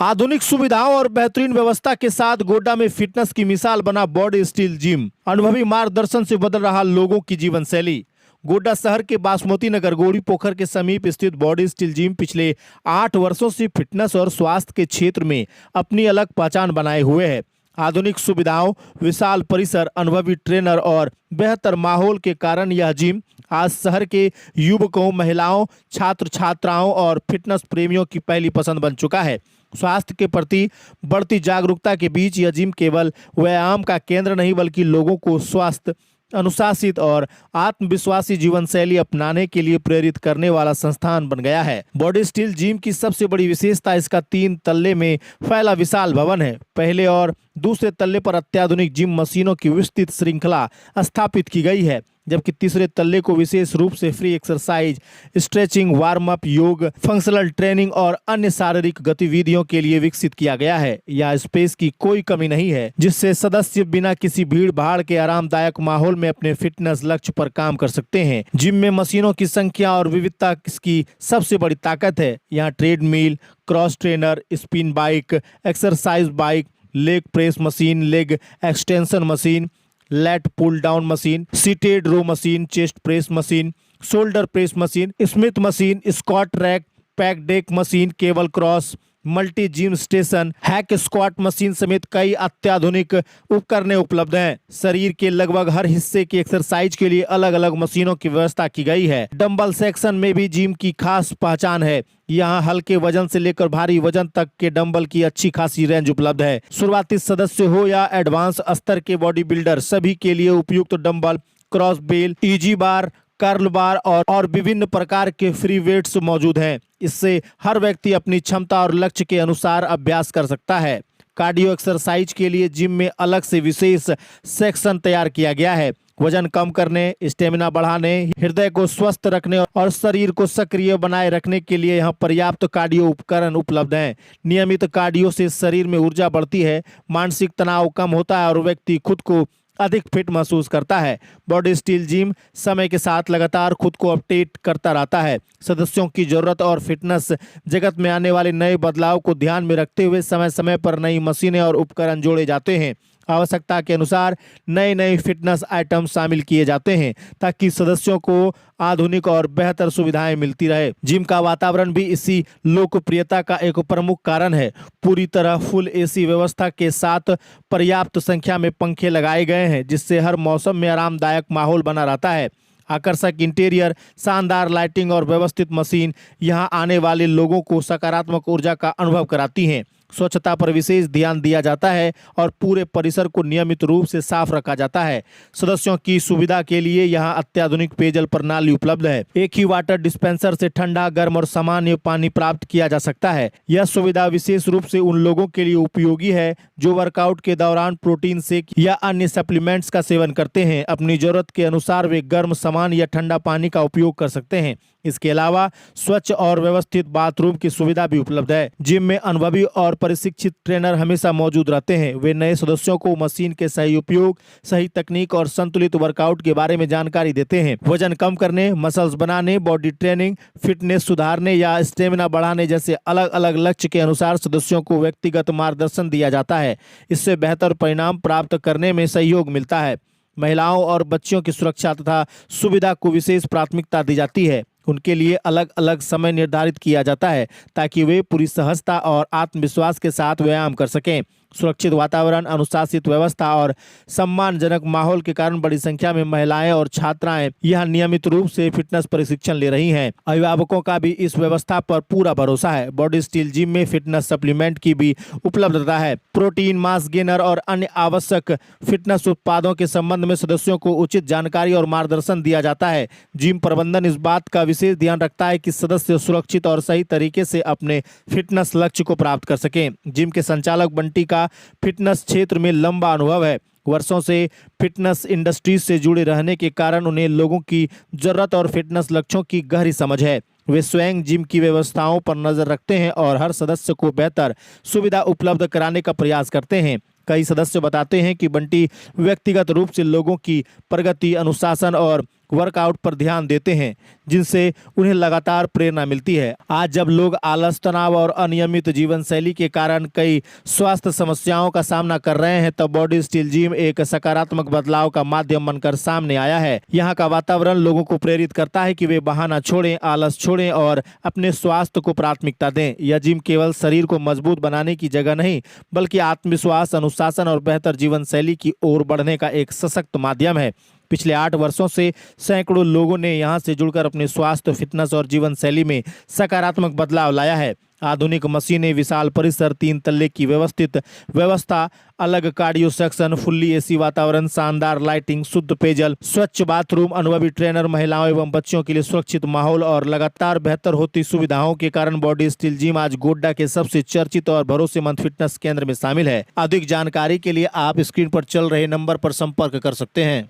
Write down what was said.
आधुनिक सुविधाओं और बेहतरीन व्यवस्था के साथ गोड्डा में फिटनेस की मिसाल बना बॉडी स्टील जिम। अनुभवी मार्गदर्शन से बदल रहा लोगों की जीवन शैली। गोड्डा शहर के बासमती नगर गोड़ी पोखर के समीप स्थित बॉडी स्टील जिम पिछले 8 वर्षों से फिटनेस और स्वास्थ्य के क्षेत्र में अपनी अलग पहचान बनाए हुए है। आधुनिक सुविधाओं, विशाल परिसर, अनुभवी ट्रेनर और बेहतर माहौल के कारण यह जिम आज शहर के युवकों, महिलाओं, छात्र छात्राओं और फिटनेस प्रेमियों की पहली पसंद बन चुका है। स्वास्थ्य के प्रति बढ़ती जागरूकता के बीच यह जिम केवल व्यायाम का केंद्र नहीं बल्कि लोगों को स्वस्थ, अनुशासित और आत्मविश्वासी जीवन शैली अपनाने के लिए प्रेरित करने वाला संस्थान बन गया है। बॉडी स्टील जिम की सबसे बड़ी विशेषता इसका 3 तल्ले में फैला विशाल भवन है। पहले और दूसरे तल्ले पर अत्याधुनिक जिम मशीनों की विस्तृत श्रृंखला स्थापित की गई है, जबकि तीसरे तल्ले को विशेष रूप से free exercise, stretching, warm up, योग, फंक्शनल ट्रेनिंग और अन्य शारीरिक गतिविधियों के लिए विकसित किया गया है। यह स्पेस की कोई कमी नहीं है, जिससे सदस्य बिना किसी भीड़ भाड़ के आरामदायक माहौल में अपने फिटनेस लक्ष्य पर काम कर सकते हैं। जिम में मशीनों की संख्या और विविधता इसकी सबसे बड़ी ताकत है। यहाँ treadmill, cross trainer, spin bike, exercise bike, leg press machine, leg extension machine, lat pull down machine, seated row machine, chest press machine, shoulder press machine, Smith machine, squat rack, pec deck machine, cable cross, multi gym station, hack squat machine समेत कई अत्याधुनिक उपकरण उपलब्ध हैं। शरीर के लगभग हर हिस्से की एक्सरसाइज के लिए अलग अलग मशीनों की व्यवस्था की गई है। डंबल सेक्शन में भी जिम की खास पहचान है। यहाँ हल्के वजन से लेकर भारी वजन तक के डंबल की अच्छी खासी रेंज उपलब्ध है। शुरुआती सदस्य हो या एडवांस स्तर के बॉडी बिल्डर, सभी के लिए उपयुक्त डंबल, क्रॉस बेल, इजी बार, कर्ल बार और विभिन्न प्रकार के फ्री वेट्स मौजूद हैं। इससे हर व्यक्ति अपनी क्षमता और लक्ष्य के अनुसार अभ्यास कर सकता है। कार्डियो एक्सरसाइज के लिए जिम में अलग से विशेष सेक्शन तैयार किया गया है। वजन कम करने, स्टेमिना बढ़ाने, हृदय को स्वस्थ रखने और शरीर को सक्रिय बनाए रखने के लिए यहाँ पर्याप्त कार्डियो उपकरण उपलब्ध हैं। नियमित कार्डियो से शरीर में ऊर्जा बढ़ती है, मानसिक तनाव कम होता है और व्यक्ति खुद को अधिक फिट महसूस करता है। बॉडी स्टील जिम समय के साथ लगातार खुद को अपडेट करता रहता है। सदस्यों की जरूरत और फिटनेस जगत में आने वाले नए बदलाव को ध्यान में रखते हुए समय समय पर नई मशीनें और उपकरण जोड़े जाते हैं। आवश्यकता के अनुसार नए नए फिटनेस आइटम शामिल किए जाते हैं ताकि सदस्यों को आधुनिक और बेहतर सुविधाएं मिलती रहे। जिम का वातावरण भी इसी लोकप्रियता का एक प्रमुख कारण है। पूरी तरह फुल एसी व्यवस्था के साथ पर्याप्त संख्या में पंखे लगाए गए हैं, जिससे हर मौसम में आरामदायक माहौल बना रहता है। आकर्षक इंटीरियर, शानदार लाइटिंग और व्यवस्थित मशीन यहाँ आने वाले लोगों को सकारात्मक ऊर्जा का अनुभव कराती हैं। स्वच्छता पर विशेष ध्यान दिया जाता है और पूरे परिसर को नियमित रूप से साफ रखा जाता है। सदस्यों की सुविधा के लिए यहाँ अत्याधुनिक पेयजल प्रणाली उपलब्ध है। एक ही वाटर डिस्पेंसर से ठंडा, गर्म और सामान्य पानी प्राप्त किया जा सकता है। यह सुविधा विशेष रूप से उन लोगों के लिए उपयोगी है जो वर्कआउट के दौरान प्रोटीन शेक या अन्य सप्लीमेंट्स का सेवन करते हैं। अपनी जरूरत के अनुसार वे गर्म, सामान्य या ठंडा पानी का उपयोग कर सकते हैं। इसके अलावा स्वच्छ और व्यवस्थित बाथरूम की सुविधा भी उपलब्ध है। जिम में अनुभवी और प्रशिक्षित ट्रेनर हमेशा मौजूद रहते हैं। वे नए सदस्यों को मशीन के सही उपयोग, सही तकनीक और संतुलित वर्कआउट के बारे में जानकारी देते हैं। वजन कम करने, मसल्स बनाने, बॉडी ट्रेनिंग, फिटनेस सुधारने या स्टेमिना बढ़ाने जैसे अलग अलग लक्ष्य के अनुसार सदस्यों को व्यक्तिगत मार्गदर्शन दिया जाता है। इससे बेहतर परिणाम प्राप्त करने में सहयोग मिलता है। महिलाओं और बच्चियों की सुरक्षा तथा सुविधा को विशेष प्राथमिकता दी जाती है। उनके लिए अलग अलग समय निर्धारित किया जाता है ताकि वे पूरी सहजता और आत्मविश्वास के साथ व्यायाम कर सकें। सुरक्षित वातावरण, अनुशासित व्यवस्था और सम्मानजनक माहौल के कारण बड़ी संख्या में महिलाएं और छात्राएं यहां नियमित रूप से फिटनेस प्रशिक्षण ले रही हैं। अभिभावकों का भी इस व्यवस्था पर पूरा भरोसा है। बॉडी स्टील जिम में फिटनेस सप्लीमेंट की भी उपलब्धता है। प्रोटीन, मास गेनर और अन्य आवश्यक फिटनेस उत्पादों के संबंध में सदस्यों को उचित जानकारी और मार्गदर्शन दिया जाता है। जिम प्रबंधन इस बात का विशेष ध्यान रखता है कि सदस्य सुरक्षित और सही तरीके से अपने फिटनेस लक्ष्य को प्राप्त कर सकें। जिम के संचालक बंटी का फिटनेस क्षेत्र में लंबा अनुभव है। वर्षों से फिटनेस इंडस्ट्रीज से जुड़े रहने के कारण उन्हें लोगों की जरूरत और फिटनेस लक्ष्यों की गहरी समझ है। वे स्वयं जिम की व्यवस्थाओं पर नजर रखते हैं और हर सदस्य को बेहतर सुविधा उपलब्ध कराने का प्रयास करते हैं। कई सदस्य बताते हैं कि बंटी व्यक्तिगत रूप से लोगों की प्रगति, अनुशासन और वर्कआउट पर ध्यान देते हैं, जिनसे उन्हें लगातार प्रेरणा मिलती है। आज जब लोग आलस, तनाव और अनियमित जीवन शैली के कारण कई स्वास्थ्य समस्याओं का सामना कर रहे हैं, तब बॉडी स्टील जिम एक सकारात्मक बदलाव का माध्यम बनकर सामने आया है। यहाँ का वातावरण लोगों को प्रेरित करता है कि वे बहाना छोड़ें, आलस छोड़ें और अपने स्वास्थ्य को प्राथमिकता दें। यह जिम केवल शरीर को मजबूत बनाने की जगह नहीं, बल्कि आत्मविश्वास, अनुशासन और बेहतर जीवन शैली की ओर बढ़ने का एक सशक्त माध्यम है। पिछले 8 वर्षों से सैकड़ों लोगों ने यहां से जुड़कर अपने स्वास्थ्य, फिटनेस और जीवन शैली में सकारात्मक बदलाव लाया है। आधुनिक मशीनें, विशाल परिसर, 3 तल्ले की व्यवस्थित व्यवस्था, अलग कार्डियो सेक्शन, फुल्ली एसी वातावरण, शानदार लाइटिंग, शुद्ध पेयजल, स्वच्छ बाथरूम, अनुभवी ट्रेनर, महिलाओं एवं बच्चों के लिए सुरक्षित माहौल और लगातार बेहतर होती सुविधाओं के कारण बॉडी स्टील जिम आज गोड्डा के सबसे चर्चित और भरोसेमंद फिटनेस केंद्र में शामिल है। अधिक जानकारी के लिए आप स्क्रीन पर चल रहे नंबर पर संपर्क कर सकते हैं।